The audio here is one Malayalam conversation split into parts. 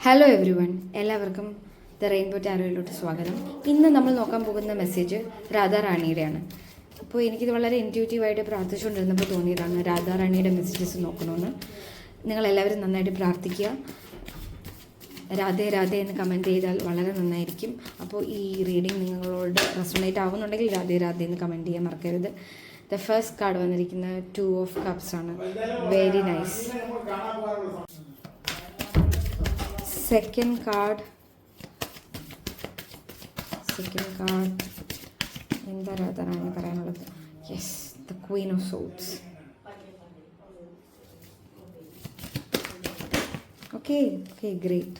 ഹലോ എവ്രി വൺ, എല്ലാവർക്കും ദ റെയിൻബോ ടാരോയിലോട്ട് സ്വാഗതം. ഇന്ന് നമ്മൾ നോക്കാൻ പോകുന്ന മെസ്സേജ് രാധാറാണിയുടെയാണ്. അപ്പോൾ എനിക്കിത് വളരെ ഇൻറ്റ്യൂട്ടീവായിട്ട് പ്രാർത്ഥിച്ചുകൊണ്ടിരുന്നപ്പോൾ തോന്നിയതാണ് രാധാറാണിയുടെ മെസ്സേജസ് നോക്കണമെന്ന്. നിങ്ങളെല്ലാവരും നന്നായിട്ട് പ്രാർത്ഥിക്കുക. രാധേ രാധേ എന്ന് കമൻറ്റ് ചെയ്താൽ വളരെ നന്നായിരിക്കും. അപ്പോൾ ഈ റീഡിങ് നിങ്ങളോട് റെസൊണേറ്റ് ആവുന്നുണ്ടെങ്കിൽ രാധേ രാധേ എന്ന് കമൻറ്റ് ചെയ്യാൻ മറക്കരുത്. ദ ഫസ്റ്റ് കാർഡ് വന്നിരിക്കുന്ന 2 of Cups ആണ്. Very nice. Second card എന്താ രാധാറാണി പറയാനുള്ളത്? Yes, the Queen of Swords. Okay, great.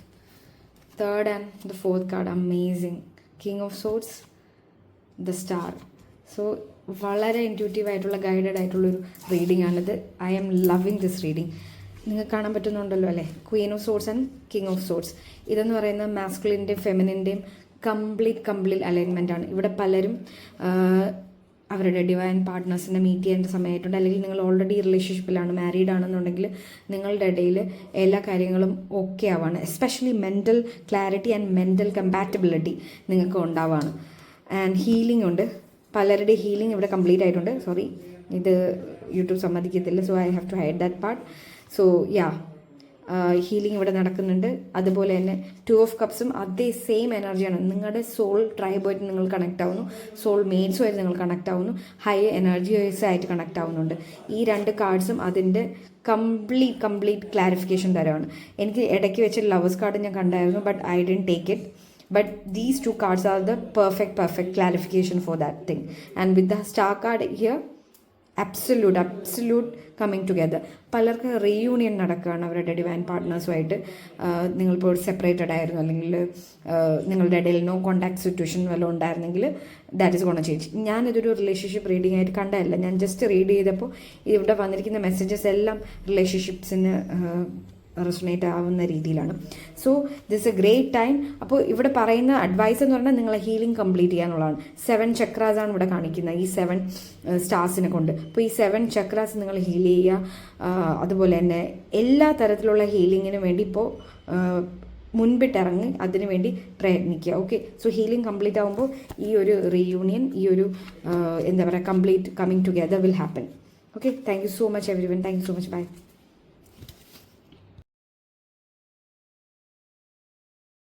Third and the fourth card, amazing. King of Swords, the Star. So വളരെ ഇൻറ്റ്യൂട്ടീവ് ആയിട്ടുള്ള ഗൈഡഡ് ആയിട്ടുള്ളൊരു റീഡിംഗ് ആണിത്. I am loving this reading. നിങ്ങൾക്ക് കാണാൻ പറ്റുന്നുണ്ടല്ലോ അല്ലേ? Queen of swords and king of swords. ഇതെന്ന് പറയുന്നത് മാസ്കുലിൻ്റെയും ഫെമിനിൻ്റെയും കംപ്ലീറ്റ് അലൈൻമെൻ്റ് ആണ്. ഇവിടെ പലരും അവരുടെ ഡിവൈൻ പാർട്ട്നേഴ്സിനെ മീറ്റ് ചെയ്യേണ്ട സമയമായിട്ടുണ്ട്. അല്ലെങ്കിൽ നിങ്ങൾ ഓൾറെഡി റിലേഷൻഷിപ്പിലാണ്, മാരീഡ് ആണെന്നുണ്ടെങ്കിൽ നിങ്ങളുടെ ഇടയിൽ എല്ലാ കാര്യങ്ങളും ഓക്കെ ആവാണ്. Especially mental clarity and mental compatibility നിങ്ങൾക്ക് ഉണ്ടാവുകയാണ്. ആൻഡ് ഹീലിംഗ് ഉണ്ട്. പലരുടെ ഹീലിംഗ് ഇവിടെ കംപ്ലീറ്റ് ആയിട്ടുണ്ട്. സോറി, ഇത് യൂട്യൂബ് സമ്മതിക്കത്തില്ല. So I have to hide that part. So healing ഇവിടെ നടക്കുന്നുണ്ട്. അതുപോലെ തന്നെ 2 of Cupsഉം അതേ സെയിം എനർജിയാണ്. നിങ്ങളുടെ സോൾ ട്രൈബുമായിട്ട് നിങ്ങൾ കണക്ട് ആവുന്നു, സോൾ മേറ്റ്സുമായിട്ട് നിങ്ങൾ കണക്ട് ആവുന്നു, ഹൈ എനർജിസ് ആയിട്ട് കണക്ട് ആവുന്നുണ്ട്. ഈ 2 കാർഡ്സും അതിൻ്റെ കംപ്ലീറ്റ് ക്ലാരിഫിക്കേഷൻ തരമാണ്. എനിക്ക് ഇടയ്ക്ക് വെച്ച് ലവേഴ്സ് കാർഡ് ഞാൻ കണ്ടായിരുന്നു, but I didn't take it. But these 2 cards are the perfect clarification for that thing. And with the star card here, absolute coming together. പലർക്ക് റീയൂണിയൻ നടക്കുകയാണ് അവരുടെ ഡിവൈൻ പാർട്ട്നേഴ്സുമായിട്ട്. നിങ്ങളിപ്പോൾ സെപ്പറേറ്റഡ് ആയിരുന്നു, അല്ലെങ്കിൽ നിങ്ങളുടെ ഇടയിൽ നോ കോൺടാക്ട് സിറ്റുവേഷൻ വല്ലതും ഉണ്ടായിരുന്നെങ്കിൽ ദാറ്റ് ഈസ് ഗോണ ചേഞ്ച്. ഞാനിതൊരു റിലേഷൻഷിപ്പ് റീഡിംഗ് ആയിട്ട് കണ്ടതല്ല. ഞാൻ ജസ്റ്റ് റീഡ് ചെയ്തപ്പോൾ ഇവിടെ വന്നിരിക്കുന്ന മെസ്സേജസ് എല്ലാം റിലേഷൻഷിപ്സിന് റെസൊണേറ്റ് ആവുന്ന രീതിയിലാണ്. So this A great time. അപ്പോൾ ഇവിടെ പറയുന്ന അഡ്വൈസ് എന്ന് പറഞ്ഞാൽ നിങ്ങളെ ഹീലിംഗ് കംപ്ലീറ്റ് ചെയ്യാന്നുള്ളതാണ്. 7 ചക്രാസാണ് ഇവിടെ കാണിക്കുന്നത് ഈ 7 സ്റ്റാർസിനെ കൊണ്ട്. അപ്പോൾ ഈ 7 ചക്രാസ് നിങ്ങൾ ഹീൽ ചെയ്യുക. അതുപോലെ തന്നെ എല്ലാ തരത്തിലുള്ള ഹീലിങ്ങിന് വേണ്ടി ഇപ്പോൾ മുൻപിട്ടിറങ്ങി അതിനു വേണ്ടി പ്രയത്നിക്കുക. ഓക്കെ, സോ ഹീലിംഗ് കംപ്ലീറ്റ് ആകുമ്പോൾ ഈ ഒരു റീയൂണിയൻ, ഈ ഒരു എന്താ പറയുക, complete coming together will happen. Okay, thank you so much everyone. Thank you so much. By.